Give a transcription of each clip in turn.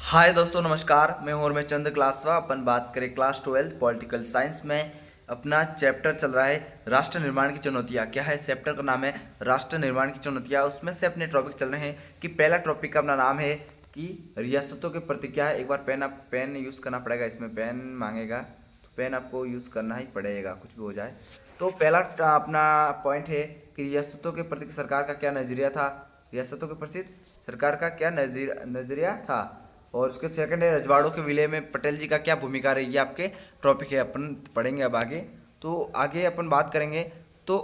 हाय दोस्तों, नमस्कार। मैं हूं मैं चंद क्लासवा। अपन बात करें क्लास 12 पॉलिटिकल साइंस में। अपना चैप्टर चल रहा है राष्ट्र निर्माण की चुनौतियाँ। क्या है चैप्टर का नाम है? राष्ट्र निर्माण की चुनौतियाँ। उसमें से अपने टॉपिक चल रहे हैं कि पहला टॉपिक का अपना नाम है कि रियासतों के प्रति क्या है। एक बार पेन यूज़ करना पड़ेगा, इसमें पेन मांगेगा तो पेन आपको यूज़ करना ही पड़ेगा, कुछ भी हो जाए। तो पहला अपना पॉइंट है कि रियासतों के प्रति सरकार का क्या नज़रिया था। रियासतों के प्रति सरकार का क्या नजरिया था। और उसके सेकंड है रजवाड़ों के विलय में पटेल जी का क्या भूमिका रही। ये आपके टॉपिक है, अपन पढ़ेंगे अब आगे। तो आगे अपन बात करेंगे तो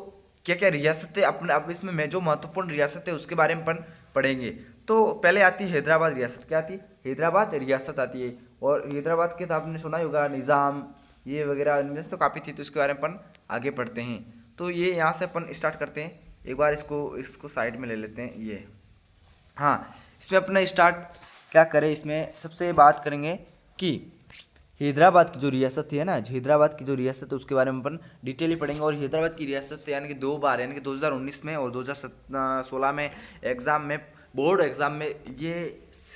क्या क्या रियासतें अपने अब इसमें मैं जो महत्वपूर्ण रियासत है उसके बारे में अपन पढ़ेंगे। तो पहले आती है हैदराबाद रियासत। क्या आती है? हैदराबाद रियासत आती है। और हैदराबाद के तो आपने सुना ही होगा, निज़ाम ये वगैरह इनमें से तो काफ़ी थी, तो इसके बारे में अपन आगे पढ़ते हैं। तो ये यहाँ से अपन स्टार्ट करते हैं। एक बार इसको इसको साइड में ले लेते हैं। ये हाँ, इसमें अपना स्टार्ट क्या करें। इसमें सबसे बात करेंगे कि हैदराबाद की जो रियासत है ना, हैदराबाद की जो रियासत है उसके बारे में अपन डिटेली पढ़ेंगे। और हैदराबाद की रियासत यानी कि दो बार, यानी कि 2019 में और 2016 में एग्ज़ाम में, बोर्ड एग्ज़ाम में ये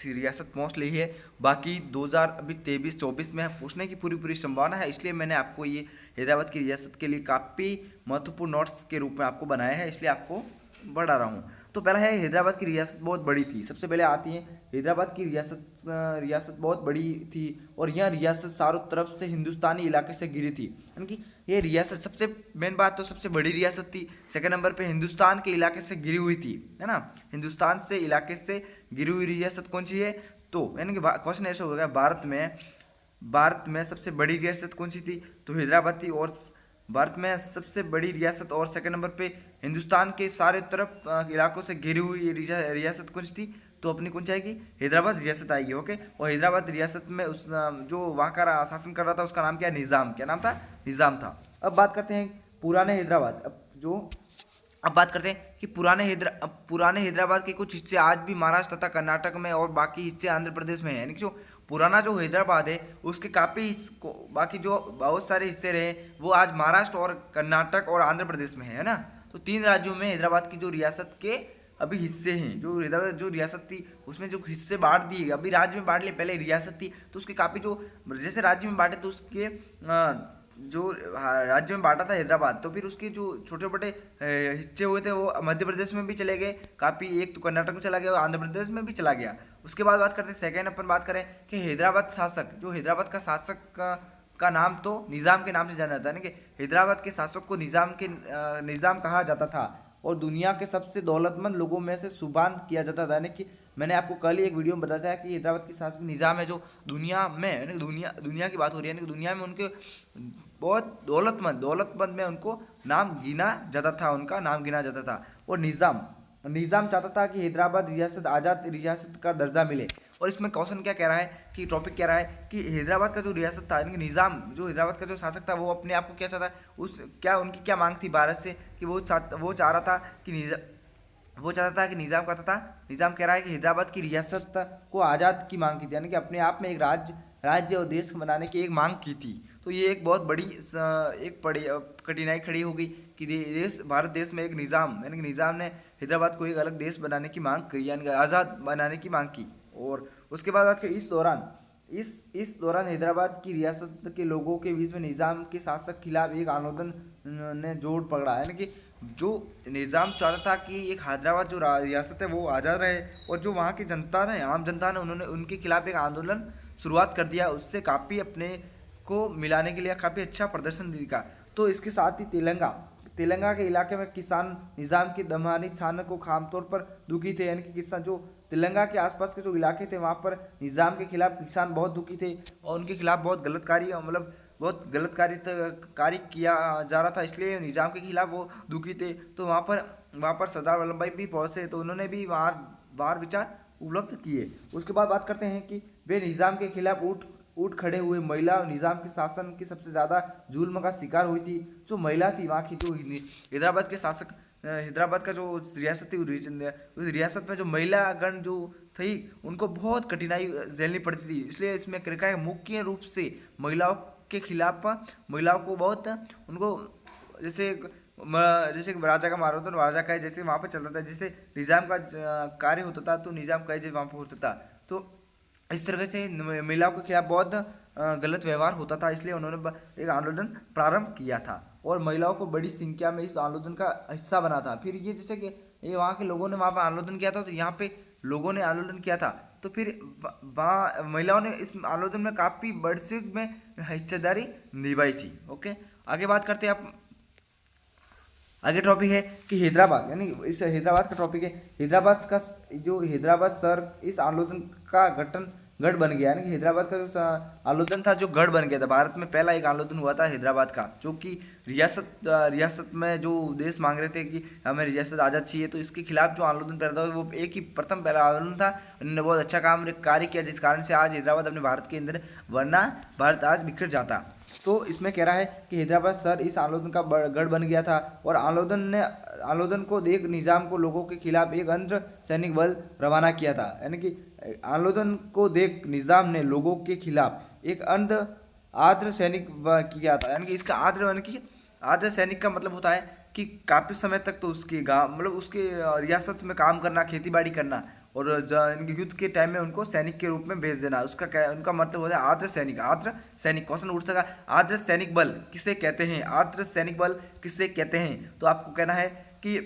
रियासत मोस्टली है। बाकी 2000 अभी 23-24 में पूछने की पूरी पूरी संभावना है। इसलिए मैंने आपको ये हैदराबाद की रियासत के लिए काफ़ी महत्वपूर्ण नोट्स के रूप में आपको बनाया है, इसलिए आपको बढ़ा रहा हूँ। तो पहला है हैदराबाद की रियासत बहुत बड़ी थी। सबसे पहले आती है हैदराबाद की रियासत बहुत बड़ी थी। और यह रियासत चारों तरफ से हिंदुस्तानी इलाके से घिरी थी, यानी कि ये रियासत सबसे मेन बात तो सबसे बड़ी रियासत थी। सेकंड नंबर पे हिंदुस्तान के इलाके से घिरी हुई थी, है ना। हिंदुस्तान से इलाके से घिरी हुई रियासत कौन सी है? तो यानी कि क्वेश्चन ऐसा हो गया, भारत में सबसे बड़ी रियासत कौन सी थी? तो हैदराबाद थी। और भारत में सबसे बड़ी रियासत और सेकंड नंबर पे हिंदुस्तान के सारे तरफ इलाकों से घिरी हुई रियासत कौन सी थी? तो अपनी कौन सी आएगी? हैदराबाद रियासत आएगी। ओके। और हैदराबाद रियासत में उस जो वहाँ का शासन कर रहा था उसका नाम क्या? निज़ाम। क्या नाम था? निज़ाम था। अब बात करते हैं पुराने हैदराबाद। अब बात करते हैं कि पुराने हैदराबाद के कुछ हिस्से आज भी महाराष्ट्र तथा कर्नाटक में और बाकी हिस्से आंध्र प्रदेश में है। यानी कि जो पुराना जो हैदराबाद है उसके काफ़ी बाकी जो बहुत सारे हिस्से रहे वो आज महाराष्ट्र और कर्नाटक और आंध्र प्रदेश में है ना। तो तीन राज्यों में हैदराबाद की जो रियासत के अभी हिस्से हैं। जो हैदराबाद जो रियासत थी उसमें जो हिस्से बांट दिए, अभी राज्य में बांट लिए, पहले रियासत थी तो उसके काफ़ी जो जैसे राज्य में बांटे तो उसके जो राज्य में बांटा था हैदराबाद, तो फिर उसके जो छोटे बड़े हिस्से हुए थे वो मध्य प्रदेश में भी चले गए काफ़ी। एक तो कर्नाटक में चला गया और आंध्र प्रदेश में भी चला गया। उसके बाद बात करते हैं सेकेंड, अपन बात करें कि हैदराबाद शासक, जो हैदराबाद का शासक का नाम तो निज़ाम के नाम से जाना जाता है। यानी कि हैदराबाद के शासक को निज़ाम कहा जाता था। और दुनिया के सबसे दौलतमंद लोगों में से शुमार किया जाता था। यानी कि मैंने आपको कल ही एक वीडियो में बताया था कि हैदराबाद की शासक निज़ाम है जो दुनिया में, यानी कि दुनिया की बात हो रही है, यानी कि दुनिया में उनके बहुत दौलतमंद में उनको नाम गिना जाता था, उनका नाम गिना जाता था। और निज़ाम चाहता था कि हैदराबाद रियासत आज़ाद रियासत का दर्जा मिले। और इसमें क्वेश्चन क्या कह रहा है कि टॉपिक कह रहा है कि हैदराबाद का जो रियासत था, यानी कि निज़ाम, जो हैदराबाद का जो शासक था वो अपने आप को क्या चाहता, उस क्या उनकी क्या मांग थी भारत से कि वो चाह रहा था कि वो चाहता था कि निज़ाम कहता था, निज़ाम कह रहा है कि हैदराबाद की रियासत को आज़ाद की मांग की थी, यानी कि अपने आप में एक राज्य और देश बनाने की एक मांग की थी। तो ये एक बहुत बड़ी एक बड़ी कठिनाई खड़ी हो गई कि भारत देश में एक निज़ाम, यानी कि निज़ाम ने हैदराबाद को एक अलग देश बनाने की मांग की, यानी कि आज़ाद बनाने की मांग की। और उसके बाद बात करें इस दौरान हैदराबाद की रियासत के लोगों के बीच में निज़ाम के शासक खिलाफ एक आंदोलन ने जोर पकड़ा। यानी कि जो निज़ाम चाहता था कि एक हैदराबाद जो रियासत है वो आज़ाद रहे, और जो वहाँ की जनता ने, आम जनता ने, उन्होंने उनके खिलाफ एक आंदोलन शुरुआत कर दिया। उससे काफ़ी अपने को मिलाने के लिए काफ़ी अच्छा प्रदर्शन दिखा। तो इसके साथ ही तेलंगा के इलाके में किसान निज़ाम की दमहानी छान को खामतौर पर दुखी थे। यानी कि किसान जो तेलंगा के आसपास के जो इलाके थे वहाँ पर निज़ाम के खिलाफ किसान बहुत दुखी थे और उनके खिलाफ बहुत गलत कार्य किया जा रहा था, इसलिए निज़ाम के खिलाफ वो दुखी थे। तो वहाँ पर सरदार वल्लभ भाई भी पहुँचे, तो उन्होंने भी बाहर विचार उपलब्ध किए। उसके बाद बात करते हैं कि वे निज़ाम के खिलाफ उठ खड़े हुए महिला और निज़ाम के शासन की सबसे ज़्यादा जुल्म का शिकार हुई थी। जो महिला थी वहाँ की, जो हैदराबाद के शासक, हैदराबाद का जो रियासत थी उस रियासत में जो महिलागण जो थी उनको बहुत कठिनाई झेलनी पड़ती थी। इसलिए इसमें क्या है, मुख्य रूप से महिलाओं के खिलाफ, महिलाओं को बहुत उनको जैसे राजा का मारवाड़ राजा का जैसे वहाँ पर चलता था, जैसे निज़ाम का कार्य होता था तो निज़ाम का जैसे वहाँ पर होता था। तो इस तरह से महिलाओं के खिलाफ बहुत गलत व्यवहार होता था, इसलिए उन्होंने एक आंदोलन प्रारंभ किया था और महिलाओं को बड़ी संख्या में इस आंदोलन का हिस्सा बना था। फिर ये जैसे कि ये वहाँ के लोगों ने वहाँ पर आंदोलन किया था, तो यहाँ पे लोगों ने आंदोलन किया था, तो फिर वहाँ महिलाओं ने इस आंदोलन में काफ़ी बढ़ में हिस्सेदारी निभाई थी। ओके, आगे बात करते हैं आप। आगे टॉपिक है कि हैदराबाद, यानी इस हैदराबाद का टॉपिक है हैदराबाद का जो हैदराबाद शहर इस आंदोलन का गढ़ बन गया, यानी कि हैदराबाद का जो आंदोलन था जो गढ़ बन गया था। भारत में पहला एक आंदोलन हुआ था हैदराबाद का, जो कि रियासत में जो देश मांग रहे थे कि हमें रियासत आज़ाद चाहिए, तो इसके खिलाफ जो आंदोलन पैदा हुआ वो एक ही प्रथम पहला आंदोलन था। उन्होंने बहुत अच्छा कार्य किया, जिस कारण से आज हैदराबाद अपने भारत के अंदर, वरना भारत आज बिखर जाता। तो इसमें कह रहा है कि हैदराबाद शहर इस आंदोलन का गढ़ बन गया था और आंदोलन को देख निजाम को लोगों के खिलाफ एक अर्ध सैनिक बल रवाना किया था, यानी कि आंदोलन को देख निजाम ने लोगों के खिलाफ एक आर्द्र सैनिक किया था। यानी कि इसका आर्द्र सैनिक का मतलब होता है कि काफ़ी समय तक तो उसके गाँव मतलब उसके रियासत में काम करना, खेती बाड़ी करना, और इनके युद्ध के टाइम में उनको सैनिक के रूप में भेज देना, उसका क्या उनका मतलब होता है आर्द्र सैनिक। आर्द्र सैनिक क्वेश्चन उठ सका, आर्द्र सैनिक बल किसे कहते हैं, आर्द्र सैनिक बल किसे कहते हैं, तो आपको कहना है कि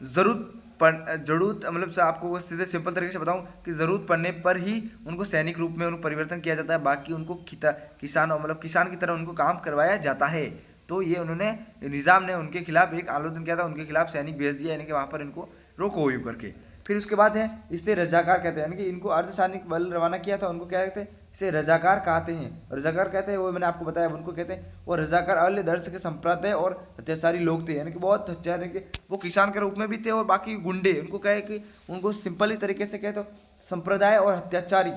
जरूरत मतलब आपको सीधे सिंपल तरीके से बताऊं कि ज़रूरत पड़ने पर ही उनको सैनिक रूप में उनको परिवर्तन किया जाता है, बाकी उनको किसान की तरह उनको काम करवाया जाता है। तो ये उन्होंने निज़ाम ने उनके खिलाफ एक आंदोलन किया था, उनके खिलाफ सैनिक भेज दिया, यानी कि वहाँ पर इनको रोको हुई करके। फिर उसके बाद है इससे रजाकार कहते हैं, यानी कि इनको अर्धसैनिक बल रवाना किया था, उनको क्या कहते हैं, इसे रजाकार कहते हैं। रजाकार कहते हैं वो मैंने आपको बताया उनको कहते हैं, और रजाकार अल्य दर्श के संप्रदाय और अत्याचारी लोग थे, यानी कि बहुत हत्यारे के वो किसान के रूप में भी थे, और बाकी गुंडे उनको कहे कि उनको सिंपली तरीके से कहे तो संप्रदाय और अत्याचारी,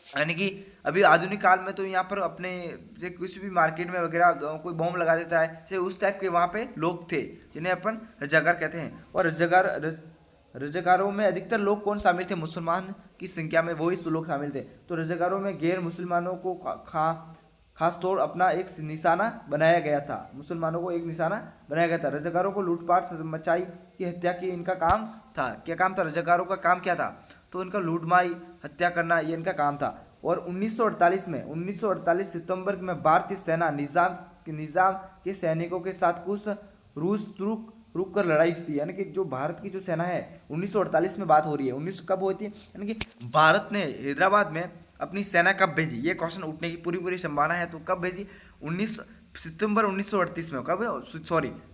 यानी कि अभी आधुनिक काल में तो यहाँ पर अपने जैसे किसी भी मार्केट में वगैरह कोई बॉम्ब लगा देता है, जैसे उस टाइप के वहाँ पे लोग थे जिन्हें अपन रजाकार कहते हैं। और रजाकारों में अधिकतर लोग कौन शामिल थे, मुसलमान की संख्या में वही लोग शामिल थे। तो रजाकारों में गैर मुसलमानों को खास तौर अपना एक निशाना बनाया गया था, मुसलमानों को एक निशाना बनाया गया था। रजाकारों को लूटपाट मचाई की हत्या की इनका काम था। क्या काम था, रजाकारों का काम क्या था, तो इनका लूटमाई हत्या करना ये इनका काम था। और 1948 सितंबर में भारतीय सेना निजाम के सैनिकों के साथ कुछ रूस रुक कर लड़ाई थी, यानी कि जो भारत की जो सेना है 1948 में बात हो रही है, 19 कब होती है, यानी कि भारत ने हैदराबाद में अपनी सेना कब भेजी, ये क्वेश्चन उठने की पूरी संभावना है। तो कब भेजी, सितंबर 1938 में, कब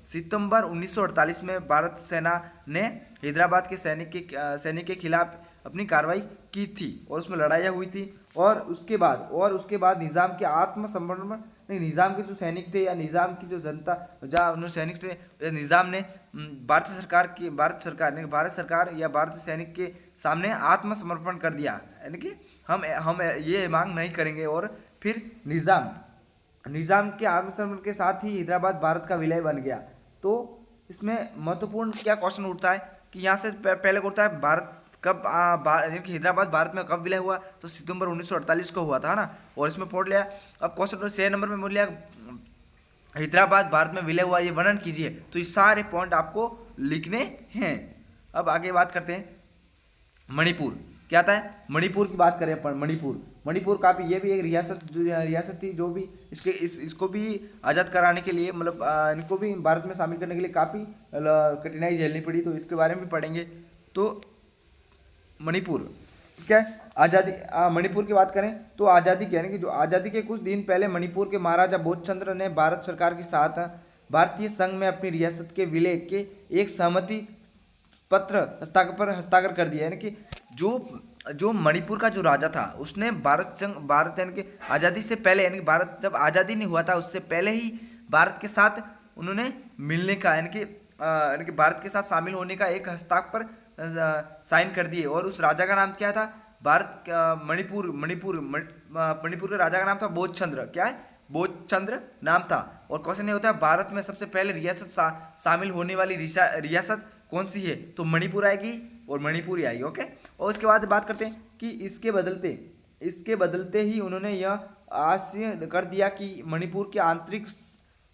सितंबर 1948 में भारत सेना ने हैदराबाद के सैनिक के खिलाफ अपनी कार्रवाई की थी और उसमें लड़ाइयाँ हुई थी। और उसके बाद निज़ाम के आत्मसमर्पण, निज़ाम के जो सैनिक थे या निज़ाम की जो जनता जहाँ उन्होंने सैनिक थे, निज़ाम ने भारत सरकार या भारतीय सैनिक के सामने आत्मसमर्पण कर दिया, यानी कि हम ये मांग नहीं करेंगे। और फिर निज़ाम के आत्मसमर्पण के साथ ही हैदराबाद भारत का विलय बन गया। तो इसमें महत्वपूर्ण क्या क्वेश्चन उठता है कि यहाँ से पहले उठता है भारत कब हैदराबाद भारत में कब विलय हुआ, तो सितंबर 1948 को हुआ था ना, और इसमें पढ़ लिया। अब क्वेश्चन 6 नंबर में बोल लिया हैदराबाद भारत में विलय हुआ, ये वर्णन कीजिए। तो ये सारे पॉइंट आपको लिखने हैं। अब आगे बात करते हैं मणिपुर क्या आता है, मणिपुर की बात करें अपन। मणिपुर का भी ये भी एक रियासत थी, जो भी इसको भी आज़ाद कराने के लिए मतलब इनको भी भारत में शामिल करने के लिए काफ़ी कठिनाई झेलनी पड़ी, तो इसके बारे में भी पढ़ेंगे। तो मणिपुर क्या है, आज़ादी मणिपुर की बात करें तो आज़ादी क्या है कि जो आज़ादी के कुछ दिन पहले मणिपुर के महाराजा बोधचंद्र ने भारत सरकार के साथ भारतीय संघ में अपनी रियासत के विलय के एक सहमति पत्र हस्ताक्षर कर दिया, यानी कि जो मणिपुर का जो राजा था उसने भारत यानी कि आज़ादी से पहले, यानी कि भारत जब आज़ादी नहीं हुआ था उससे पहले ही भारत के साथ उन्होंने मिलने का यानी कि भारत के साथ शामिल होने का एक हस्ताक्षर साइन कर दिए। और उस राजा का नाम क्या था, मणिपुर के राजा का नाम था बोधचंद्र। क्या है, बोधचंद्र नाम था। और क्वेश्चन ये होता है भारत में सबसे पहले रियासत शामिल होने वाली रियासत कौन सी है, तो मणिपुर आएगी और मणिपुर ही आएगी। ओके, और उसके बाद बात करते हैं कि इसके बदलते ही उन्होंने यह आशय कर दिया कि मणिपुर के आंतरिक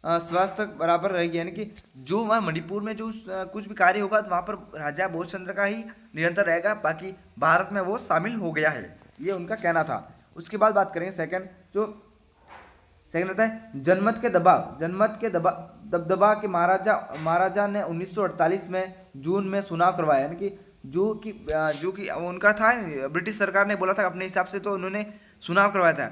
स्वास्थ्य बराबर रहेगी, यानी कि जो वहाँ मणिपुर में जो कुछ भी कार्य होगा तो वहाँ पर राजा बोधचंद्र का ही निरंतर रहेगा, बाकी भारत में वो शामिल हो गया है। ये उनका कहना था। उसके बाद बात करेंगे सेकंड होता है जनमत के दबदबा के महाराजा ने 1948 में जून में चुनाव करवाया, यानी कि जो कि उनका था, ब्रिटिश सरकार ने बोला था अपने हिसाब से, तो उन्होंने चुनाव करवाया था।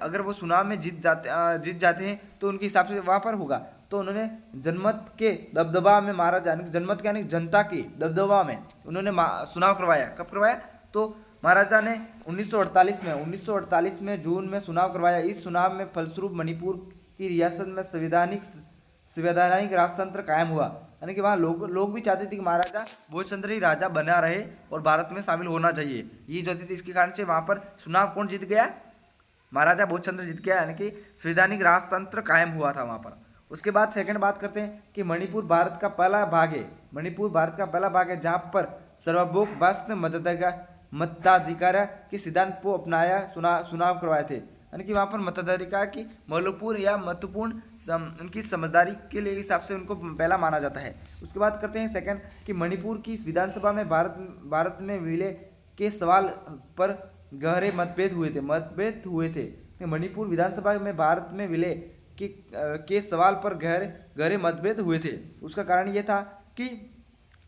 अगर वो चुनाव में जीत जाते हैं तो उनके हिसाब से वहाँ पर होगा। तो उन्होंने जनमत के दबदबा में महाराजा, जनमत के यानी जनता के दबदबा में उन्होंने चुनाव करवाया। कब करवाया? तो महाराजा ने 1948 में जून में चुनाव करवाया। इस चुनाव में फलस्वरूप मणिपुर की रियासत में संवैधानिक राजतंत्र कायम हुआ, यानी कि वहाँ लोग भी चाहते थे कि महाराजा भोजचंद्र ही राजा बना रहे और भारत में शामिल होना चाहिए, ये जो थी। इसके कारण से वहाँ पर चुनाव कौन जीत गया? महाराजा भोजचंद्र जीत गया, यानी कि संवैधानिक राजतंत्र कायम हुआ था वहाँ पर। उसके बाद सेकंड बात करते हैं कि मणिपुर भारत का पहला भाग है जहाँ पर सर्वभौम मताधिकार के सिद्धांत को अपनाया चुनाव करवाए थे, यानी कि वहाँ पर मताधिकार की महत्वपूर्ण उनकी समझदारी के लिए हिसाब से उनको पहला माना जाता है। उसके बाद करते हैं सेकंड कि मणिपुर की विधानसभा में भारत में विलय के सवाल पर गहरे मतभेद हुए थे। मणिपुर विधानसभा में भारत में विलय के सवाल पर गहरे मतभेद हुए थे। उसका कारण ये था कि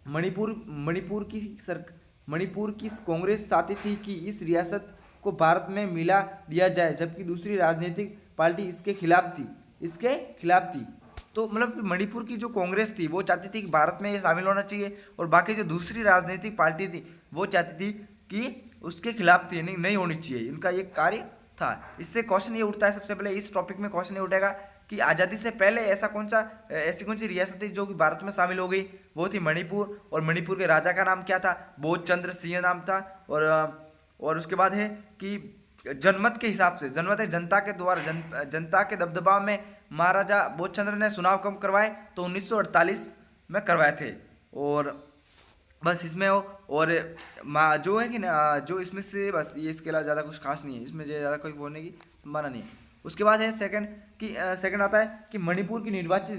मणिपुर की कांग्रेस चाहती थी कि इस रियासत को भारत में मिला दिया जाए, जबकि दूसरी राजनीतिक पार्टी इसके खिलाफ थी। तो मतलब मणिपुर की जो कांग्रेस थी वो चाहती थी कि भारत में ये शामिल होना चाहिए, और बाकी जो दूसरी राजनीतिक पार्टी थी वो चाहती थी कि उसके खिलाफ थी, नहीं होनी चाहिए। इनका ये कार्य था। इससे क्वेश्चन ये उठता है, सबसे पहले इस टॉपिक में क्वेश्चन ये उठेगा कि आज़ादी से पहले ऐसी कौन सी रियासत थी जो कि भारत में शामिल हो गई? वो थी मणिपुर। और मणिपुर के राजा का नाम क्या था? बोधचंद्र सिंह नाम था। और उसके बाद है कि जनमत के हिसाब से, जनमत है जनता के द्वारा, जनता के दबदबा में महाराजा बोधचंद्र ने चुनाव कब करवाए? तो 1948 में करवाए थे। और बस इसमें और जो है कि ना, जो इसमें से बस ये, इसके अलावा ज़्यादा कुछ खास नहीं है इसमें, ज़्यादा कोई बोलने की संभावना नहीं है। उसके बाद है सेकंड आता है कि मणिपुर की निर्वाचित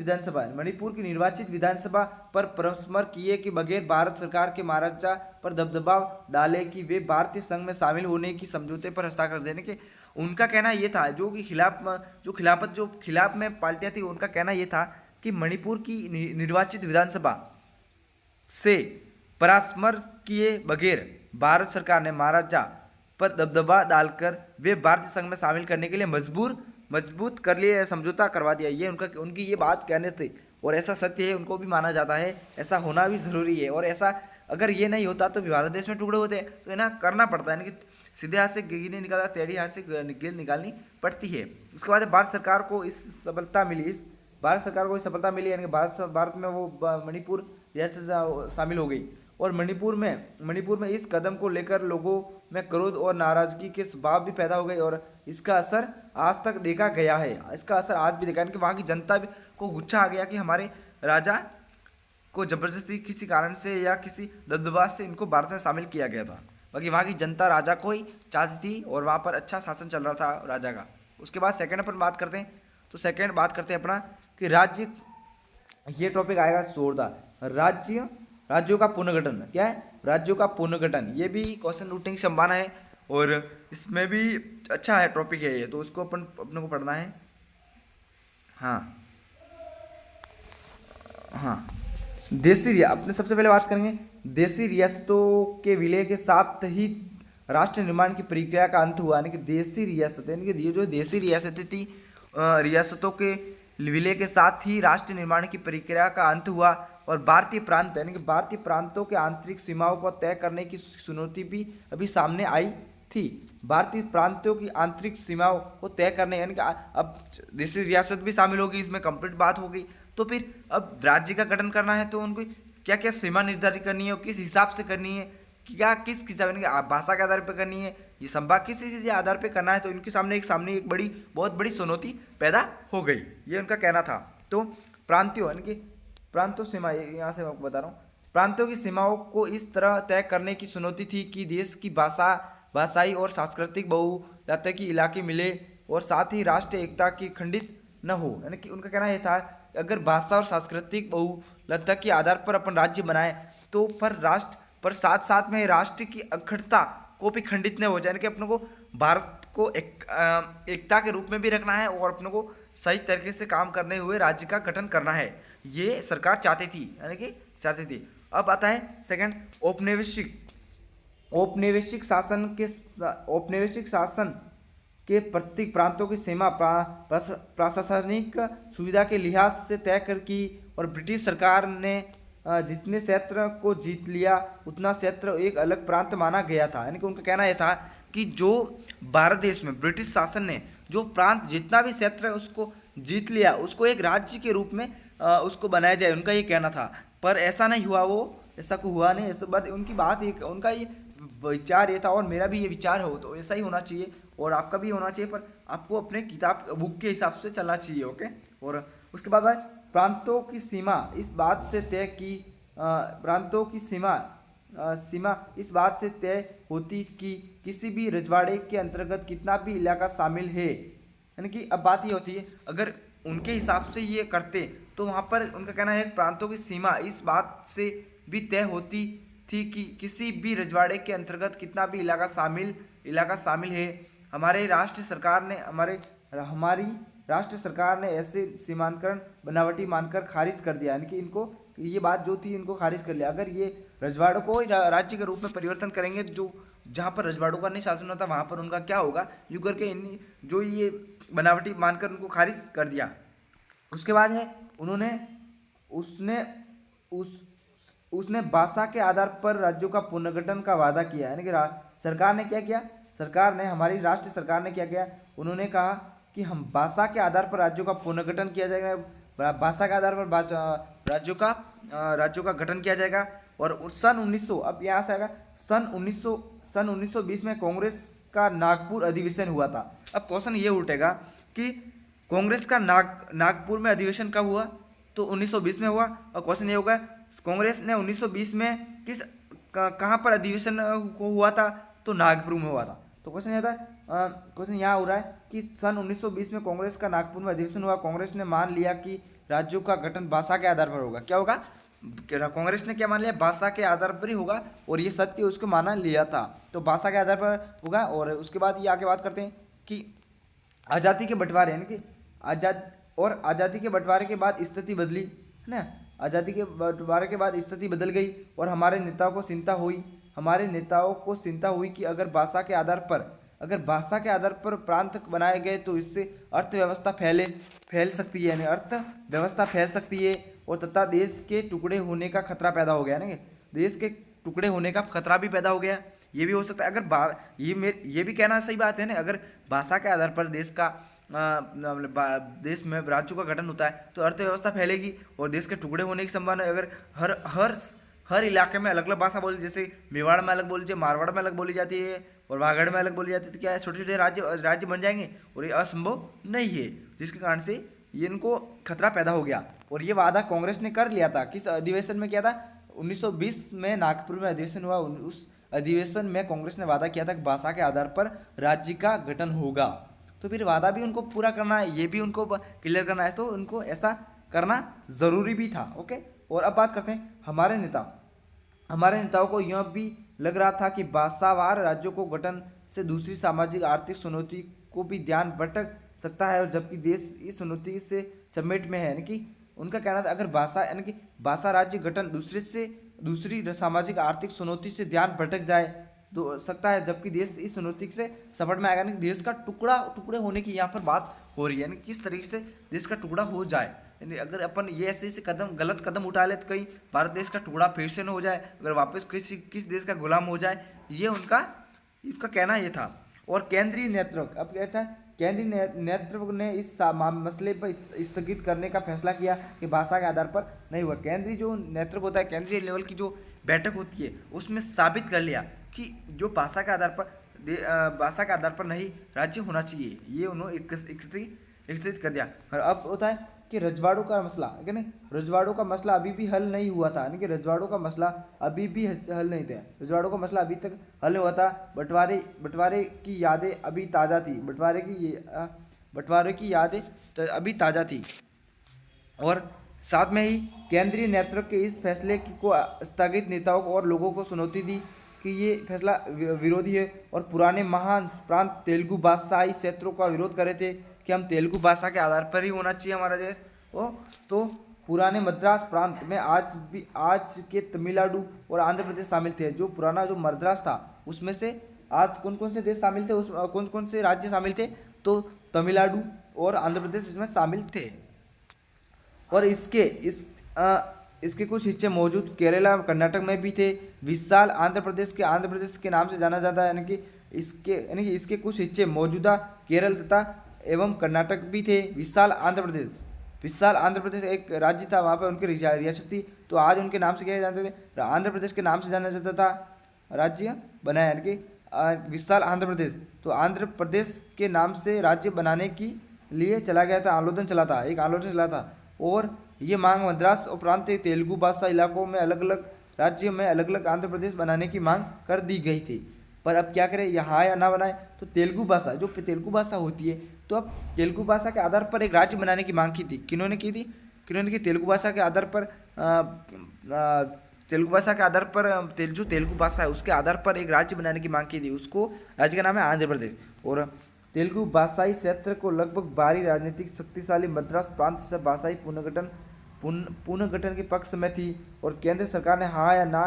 विधानसभा पर परामर्श किए कि बगैर भारत सरकार के महाराजा पर दबदबा डाले कि वे भारतीय संघ में शामिल होने की समझौते पर हस्ताक्षर देने के, उनका कहना ये था। जो कि खिलाफ में पार्टियां थी, उनका कहना ये था कि मणिपुर की निर्वाचित विधानसभा से परामर्श किए बगैर भारत सरकार ने महाराजा पर दबदबा डालकर वे भारतीय संघ में शामिल करने के लिए मजबूत कर लिए, समझौता करवा दिया। ये उनकी ये बात कहने थे, और ऐसा सत्य है, उनको भी माना जाता है, ऐसा होना भी ज़रूरी है। और ऐसा अगर ये नहीं होता तो भारत देश में टुकड़े होते, तो इन्हें करना पड़ता है, यानी कि सीधे हाथ से गिल नहीं निकालता, टेढ़ी हाथ से गिल निकालनी पड़ती है। उसके बाद भारत सरकार को इस सफलता मिली, यानी कि भारत में वो मणिपुर जैसे शामिल हो गई। और मणिपुर में इस कदम को लेकर लोगों में क्रोध और नाराजगी के स्वभाव भी पैदा हो गए, और इसका असर आज तक देखा गया है। इसका असर आज भी देखा, यानी कि वहाँ की जनता को गुस्सा आ गया कि हमारे राजा को जबरदस्ती किसी कारण से या किसी दबदबा से इनको भारत में शामिल किया गया था। बाकी वहाँ की जनता राजा को ही चाहती थी, और वहाँ पर अच्छा शासन चल रहा था राजा का। उसके बाद सेकंड अपन बात करते हैं, तो सेकंड बात करते हैं अपना कि राज्य, ये टॉपिक आएगा जोरदार, राज्यों का पुनर्गठन। क्या है? राज्यों का पुनर्गठन। ये भी क्वेश्चन उठने की संभावना है, और इसमें भी अच्छा है टॉपिक है ये, तो उसको अपने को पढ़ना है। हाँ अपने सबसे पहले बात करेंगे देशी रियासतों के विलय के साथ ही राष्ट्र निर्माण की प्रक्रिया का अंत हुआ, यानी कि देशी रियासत, यानी कि ये जो देशी रियासतें थी, रियासतों के विलय के साथ ही राष्ट्र निर्माण की प्रक्रिया का अंत हुआ। और भारतीय प्रांत, यानी कि भारतीय प्रांतों के आंतरिक सीमाओं को तय करने की चुनौती भी अभी सामने आई थी। भारतीय प्रांतों की आंतरिक सीमाओं को तय करने, यानी कि अब देशी रियासत भी शामिल होगी, इसमें कंप्लीट बात हो गई। तो फिर अब राज्य का गठन करना है, तो उनको क्या क्या सीमा निर्धारित करनी है, और किस हिसाब से करनी है, क्या किस भाषा के आधार पर करनी है, ये संभाग किस आधार पर करना है, तो इनके सामने एक बहुत बड़ी चुनौती पैदा हो गई, ये उनका कहना था। तो प्रांतियों, यानी कि प्रांतों सीमा, यहाँ से मैं आपको बता रहा हूँ, प्रांतों की सीमाओं को इस तरह तय करने की चुनौती थी कि देश की भाषाई और सांस्कृतिक बहुलता की इलाके मिले, और साथ ही राष्ट्रीय एकता की खंडित न हो। यानी कि उनका कहना यह था, अगर भाषा और सांस्कृतिक बहुलता के आधार पर अपन राज्य बनाए, तो पर साथ साथ में राष्ट्र की अखंडता को भी खंडित न हो जाए, यानी कि अपने को भारत को एकता के रूप में भी रखना है और अपने को सही तरीके से काम करने हुए राज्य का गठन करना है, ये सरकार चाहती थी, यानी कि चाहती थी। अब आता है सेकंड, औपनिवेशिक शासन के प्रत्येक प्रांतों की सीमा प्रशासनिक सुविधा के लिहाज से तय कर की, और ब्रिटिश सरकार ने जितने क्षेत्र को जीत लिया उतना क्षेत्र एक अलग प्रांत माना गया था। यानी कि उनका कहना यह था कि जो भारत देश में ब्रिटिश शासन ने जो प्रांत जितना भी क्षेत्र है उसको जीत लिया, उसको एक राज्य के रूप में उसको बनाया जाए, उनका ये कहना था। पर ऐसा नहीं हुआ, वो ऐसा को हुआ नहीं, ऐसा बट उनकी बात एक, उनका ये विचार ये था और मेरा भी ये विचार हो तो ऐसा ही होना चाहिए और आपका भी होना चाहिए, पर आपको अपने किताब बुक के हिसाब से चलना चाहिए। ओके। और उसके बाद प्रांतों की सीमा इस बात से तय की प्रांतों की सीमा इस बात से तय होती कि किसी भी रजवाड़े के अंतर्गत कितना भी इलाका शामिल है। यानी कि अब बात ये होती है, अगर उनके हिसाब से ये करते तो वहाँ पर उनका कहना है प्रांतों की सीमा इस बात से भी तय होती थी कि किसी भी रजवाड़े के अंतर्गत कितना भी इलाका शामिल है। हमारी राष्ट्र सरकार ने ऐसे सीमांकन बनावटी मानकर खारिज कर दिया, यानी कि इनको ये बात जो थी इनको खारिज कर लिया। अगर ये रजवाड़ों को राज्य के रूप में परिवर्तन करेंगे, जो जहाँ पर रजवाड़ों का नहीं शासन होता वहाँ पर उनका क्या होगा, यूँ करके इन जो ये बनावटी मानकर उनको खारिज कर दिया। उसके बाद है उसने भाषा के आधार पर राज्यों का पुनर्गठन का वादा किया। यानी कि सरकार ने क्या किया, हमारी राष्ट्र सरकार ने क्या किया, उन्होंने कहा कि हम भाषा के आधार पर राज्यों का पुनर्गठन किया जाएगा, भाषा के आधार पर राज्यों का गठन किया जाएगा। और सन 1900, अब यहाँ से आएगा सन 1920 में कांग्रेस का नागपुर अधिवेशन हुआ था। अब क्वेश्चन ये उठेगा कि कांग्रेस का नागपुर में अधिवेशन कब हुआ, तो 1920 में हुआ। और क्वेश्चन ये होगा कांग्रेस ने 1920 में कहाँ पर अधिवेशन हुआ था, तो नागपुर में हुआ था। तो क्वेश्चन ये था, क्वेश्चन यहाँ हो रहा है कि सन 1920 में कांग्रेस का नागपुर में अधिवेशन हुआ। कांग्रेस ने मान लिया कि राज्यों का गठन भाषा के आधार पर होगा। क्या होगा, कांग्रेस ने क्या मान लिया, भाषा के आधार पर ही होगा, और ये सत्य उसको माना लिया था, तो भाषा के आधार पर होगा। और उसके बाद ये आगे बात करते हैं कि आज़ादी के बंटवारे, यानी कि आज़ादी के बंटवारे के बाद स्थिति बदली, है ना। आज़ादी के बंटवारे के बाद स्थिति बदल गई और हमारे नेताओं को चिंता हुई कि अगर भाषा के आधार पर प्रांत बनाए गए तो इससे अर्थव्यवस्था फैल सकती है, यानी अर्थव्यवस्था फैल सकती है, और तथा देश के टुकड़े होने का खतरा पैदा हो गया। ना, देश के टुकड़े होने का खतरा भी पैदा हो गया, ये भी हो सकता है। अगर ये भी कहना सही बात है ना, अगर भाषा के आधार पर देश में राज्यों का गठन होता है तो अर्थव्यवस्था फैलेगी और देश के टुकड़े होने की संभावना। अगर हर इलाके में अलग अलग भाषा बोली, जैसे मेवाड़ में अलग बोली जाती है, मारवाड़ में अलग बोली जाती है और वागड़ में अलग बोली जाती है, तो क्या छोटे छोटे राज्य बन जाएंगे, और ये असंभव नहीं है, जिसके कारण से ये इनको खतरा पैदा हो गया। और ये वादा कांग्रेस ने कर लिया था। किस अधिवेशन में किया था, 1920 में नागपुर में अधिवेशन हुआ। उस अधिवेशन में कांग्रेस ने वादा किया था कि भाषा के आधार पर राज्य का गठन होगा। तो फिर वादा भी उनको पूरा करना है, ये भी उनको क्लियर करना है, तो उनको ऐसा करना ज़रूरी भी था। ओके। और अब बात करते हैं हमारे नेताओं को यह भी लग रहा था कि भाषावार राज्यों को गठन से दूसरी सामाजिक आर्थिक चुनौती को भी ध्यान भटक सकता है, और जबकि देश इस चुनौती से समेट में है। यानी कि उनका कहना था अगर भाषा राज्य गठन दूसरी सामाजिक आर्थिक चुनौती से ध्यान भटक जाए तो सकता है, जबकि देश इस चुनौती से सपट में आएगा। देश का टुकड़े होने की यहाँ पर बात हो रही है, यानी किस तरीके से देश का टुकड़ा हो जाए। यानी अगर अपन ये ऐसे गलत कदम उठा ले तो कहीं भारत देश का टुकड़ा फिर से न हो जाए, अगर वापस किस देश का गुलाम हो जाए, ये उनका कहना ये था। और केंद्रीय नेतृत्व, अब क्या था, केंद्रीय नेतृत्व ने इस मसले पर स्थगित करने का फैसला किया कि भाषा के आधार पर नहीं हुआ। केंद्रीय जो नेतृत्व होता है, केंद्रीय लेवल की जो बैठक होती है, उसमें साबित कर लिया कि जो भाषा के आधार पर नहीं राज्य होना चाहिए, ये उन्होंने एकत्रित कर दिया। और अब होता है कि रजवाड़ों का मसला, यानी रजवाड़ों का मसला अभी भी हल नहीं हुआ था, यानी कि रजवाड़ों का मसला अभी भी हल नहीं था। रजवाड़ों का मसला अभी तक हल नहीं हुआ था। बंटवारे की यादें अभी ताज़ा थी। बंटवारे की यादें अभी ताज़ा थी, और साथ में ही केंद्रीय नेतृत्व के इस फैसले को स्थगित नेताओं को और लोगों को चुनौती दी कि ये फैसला विरोधी है और पुराने महान प्रांत तेलुगु भाषाई क्षेत्रों का विरोध कर रहे थे कि हम तेलुगु भाषा के आधार पर ही होना चाहिए हमारा देश। ओ तो पुराने मद्रास प्रांत में आज के तमिलनाडु और आंध्र प्रदेश शामिल थे। जो पुराना जो मद्रास था उसमें से आज कौन कौन से देश शामिल थे, उस कौन कौन से राज्य शामिल थे, तो तमिलनाडु और आंध्र प्रदेश इसमें शामिल थे। और इसके कुछ हिस्से मौजूद केरला कर्नाटक में भी थे। विशाल आंध्र प्रदेश के नाम से जाना जाता है, यानी कि इसके कुछ हिस्से मौजूदा केरल तथा एवं कर्नाटक भी थे। विशाल आंध्र प्रदेश एक राज्य था, वहाँ पर उनकी रियासत थी, तो आज उनके नाम से क्या जानते थे, आंध्र प्रदेश के नाम से जाना जाता था, राज्य बनाया, यानी कि विशाल आंध्र प्रदेश। तो आंध्र प्रदेश के नाम से राज्य बनाने के लिए चला गया था, आंदोलन चला था। और ये मांग मद्रास उपरांत तेलुगु भाषा इलाकों में अलग अलग राज्यों में अलग अलग आंध्र प्रदेश बनाने की मांग कर दी गई थी। पर अब क्या करें, यहाँ या ना बनाए, तो तेलुगु भाषा होती है, तो अब तेलुगु भाषा के आधार पर एक राज्य बनाने की मांग की थी। किन्होंने की थी? तेलुगु भाषा के आधार पर जो तेलुगु भाषा है उसके आधार पर एक राज्य बनाने की मांग की थी। उसको राज्य का नाम है आंध्र प्रदेश। और तेलुगु भाषाई क्षेत्र को लगभग भारी राजनीतिक शक्तिशाली मद्रास प्रांत से भाषाई पुनर्गठन के पक्ष में थी और केंद्र सरकार ने हाँ या ना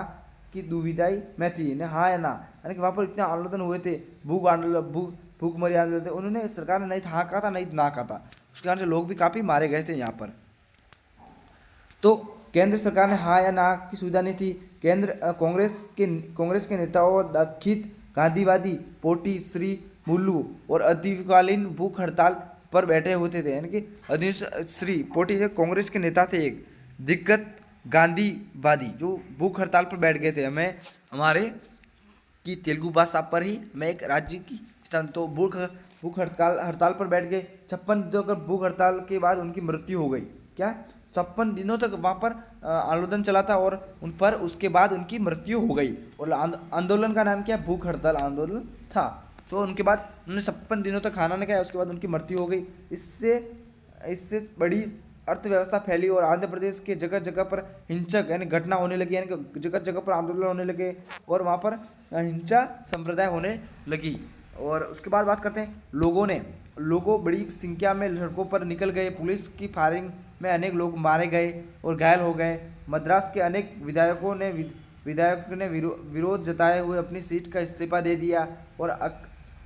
की दुविधाई में थी। हाँ या ना, यानी कि वहाँ पर इतने आंदोलन हुए थे, भूखमरी आंदोलन थे, उन्होंने सरकार ने नहीं हाँ कहा था, नहीं ना कहा था, उसके कारण से लोग भी काफ़ी मारे गए थे यहाँ पर। तो केंद्र सरकार ने हाँ या ना की सुविधा नहीं थी। कांग्रेस के नेताओं दखित गांधीवादी पोटी श्री मुल्लू और अधिकालीन भूख हड़ताल पर बैठे होते थे, यानी कि श्री पोटी जो कांग्रेस के नेता थे, एक दिग्गत गांधीवादी जो भूख हड़ताल पर बैठ गए थे, हमारे की तेलुगु भाषा पर ही मैं एक राज्य की, तो भूख हड़ताल पर बैठ गए। 56 दिनों तक भूख हड़ताल के बाद उनकी मृत्यु हो गई। क्या 56 दिनों तक वहाँ पर आंदोलन चला था और उसके बाद उनकी मृत्यु हो गई। और आंदोलन का नाम क्या? भूख हड़ताल आंदोलन था। तो उनके बाद उन्होंने 56 दिनों तक खाना नहीं खाया, उसके बाद उनकी मृत्यु हो गई। इससे बड़ी अर्थव्यवस्था फैली और आंध्र प्रदेश के जगह जगह पर हिंसक यानी घटना होने लगी, यानी कि जगह जगह पर आंदोलन होने लगे और वहाँ पर हिंसा संप्रदाय होने लगी। और उसके बाद बात करते हैं लोगों बड़ी संख्या में सड़कों पर निकल गए। पुलिस की फायरिंग में अनेक लोग मारे गए और घायल हो गए। मद्रास के अनेक विधायकों ने विरोध जताए हुए अपनी सीट का इस्तीफा दे दिया और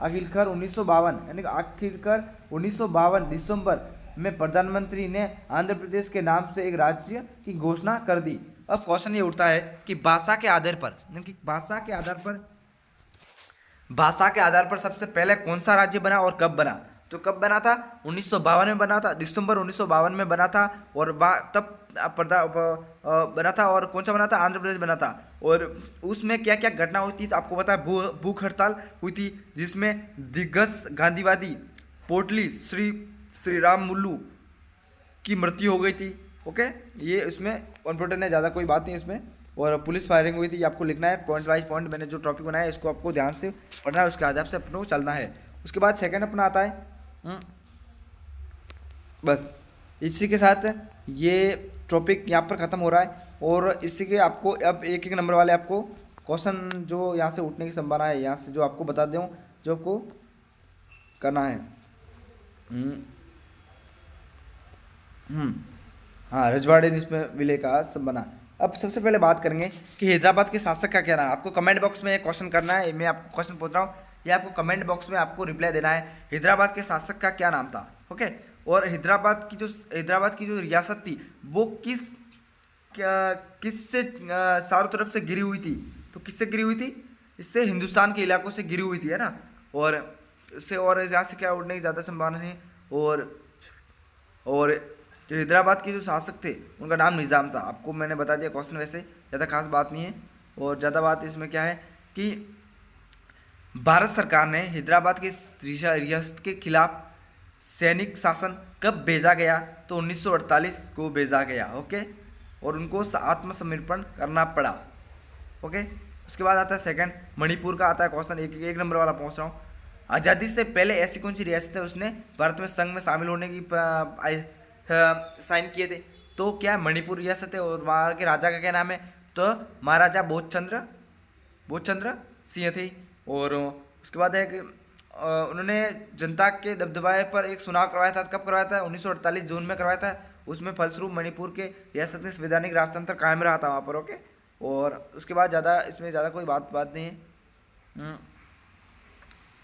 आखिरकार 1952 दिसंबर में प्रधानमंत्री ने आंध्र प्रदेश के नाम से एक राज्य की घोषणा कर दी। अब क्वेश्चन ये उठता है कि भाषा के आधार पर सबसे पहले कौन सा राज्य बना और कब बना? तो कब बना था? 1952 में बना था, दिसंबर 1952 में बना था। और तब बना था। और कौन सा बना था? आंध्र प्रदेश बना था। और उसमें क्या क्या घटना हुई थी तो आपको पता है, भूख हड़ताल हुई थी जिसमें दिग्गज गांधीवादी पोटली श्री राम मुल्लू की मृत्यु हो गई थी। ओके, ये इसमें इम्पोर्टेंट है, ज़्यादा कोई बात नहीं इसमें। और पुलिस फायरिंग हुई थी, आपको लिखना है पॉइंट वाइज पॉइंट। मैंने जो टॉपिक बनाया है इसको आपको ध्यान से पढ़ना है, उसके आधार से अपने को चलना है। उसके बाद सेकंड अपना आता है, बस इसी के साथ ये टॉपिक यहाँ पर ख़त्म हो रहा है। और इसी के आपको अब एक एक नंबर वाले आपको क्वेश्चन जो यहाँ से उठने की संभावना है, यहाँ से जो आपको बता दूँ जो आपको करना है। हाँ, रजवाड़े इसमें विलय का बना। अब सबसे पहले बात करेंगे कि हैदराबाद के शासक का क्या नाम है। आपको कमेंट बॉक्स में क्वेश्चन करना है, मैं आपको क्वेश्चन पूछ रहा हूँ, ये आपको कमेंट बॉक्स में आपको रिप्लाई देना है। हैदराबाद के शासक का क्या नाम था? ओके। और हैदराबाद की जो रियासत थी वो किससे चारों तरफ से घिरी हुई थी? तो किससे घिरी हुई थी? इससे हिंदुस्तान के इलाकों से घिरी हुई थी, है ना। और इससे और यहाँ से क्या उड़ने की ज़्यादा संभावना है। और जो हैदराबाद के जो शासक थे उनका नाम निज़ाम था। आपको मैंने बता दिया क्वेश्चन, वैसे ज़्यादा खास बात नहीं है। और ज़्यादा बात इसमें क्या है कि भारत सरकार ने हैदराबाद की रियासत के खिलाफ सैनिक शासन कब भेजा गया? तो 1948 को भेजा गया। ओके, और उनको आत्मसमर्पण करना पड़ा। ओके, उसके बाद आता है सेकंड, मणिपुर का आता है क्वेश्चन, एक नंबर वाला पहुंच रहा हूँ। आज़ादी से पहले ऐसी कौन सी रियासत है उसने भारत में संघ में शामिल होने की साइन किए थे? तो क्या मणिपुर रियासत है। और वहाँ के राजा का क्या नाम है? तो महाराजा बोधचंद्र सिंह थे। और उसके बाद है कि उन्होंने जनता के दबदबाए पर एक चुनाव करवाया था। कब करवाया था? 1948 जून में करवाया था। उसमें फलस्वरूप मणिपुर के रियासत में संवैधानिक राजतंत्र कायम रहा था वहाँ पर। ओके, और उसके बाद ज़्यादा इसमें ज़्यादा कोई बात नहीं है।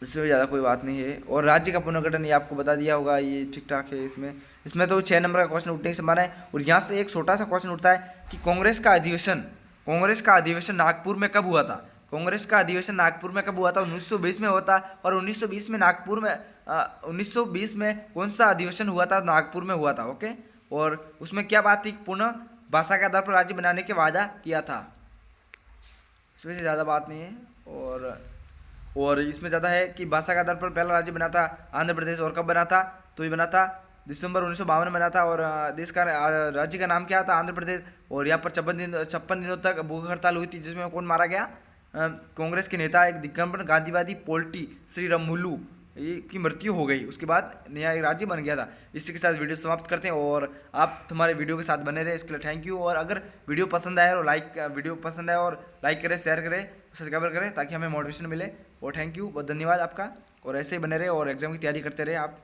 इसमें ज़्यादा कोई बात नहीं है। और राज्य का पुनर्गठन ये आपको बता दिया होगा, ये ठीक ठाक है। इसमें तो 6 नंबर का क्वेश्चन उठने की संभावना है। और यहाँ से एक छोटा सा क्वेश्चन उठता है कि कांग्रेस का अधिवेशन नागपुर में कब हुआ था? कांग्रेस का अधिवेशन नागपुर में कब हुआ था? 1920 में हुआ था। और 1920 में नागपुर में 1920 में कौन सा अधिवेशन हुआ था? नागपुर में हुआ था। ओके, और उसमें क्या बात थी? पुनः भाषा के आधार पर राज्य बनाने के वादा किया था। इसमें से ज़्यादा बात नहीं है। और इसमें ज़्यादा है कि भाषा के आधार पर पहला राज्य बना था आंध्र प्रदेश। और कब बना था? तो ये बना था दिसंबर 1952 में बना था। और देश का राज्य का नाम क्या था? आंध्र प्रदेश। और यहाँ पर 56 दिनों तक भूख हड़ताल हुई थी, जिसमें कौन मारा गया? कांग्रेस के नेता, एक दिगंबर गांधीवादी पोल्टी श्री रामुलु की मृत्यु हो गई। उसके बाद नया एक राज्य बन गया था। इसी के साथ वीडियो समाप्त करते हैं। और आप हमारे वीडियो के साथ बने रहे, इसके लिए थैंक यू। और अगर वीडियो पसंद आए और लाइक करें, शेयर करें, सब्सक्राइब करें, ताकि हमें मोटिवेशन मिले। और थैंक यू, बहुत धन्यवाद आपका। और ऐसे ही बने रहे और एग्जाम की तैयारी करते रहे आप।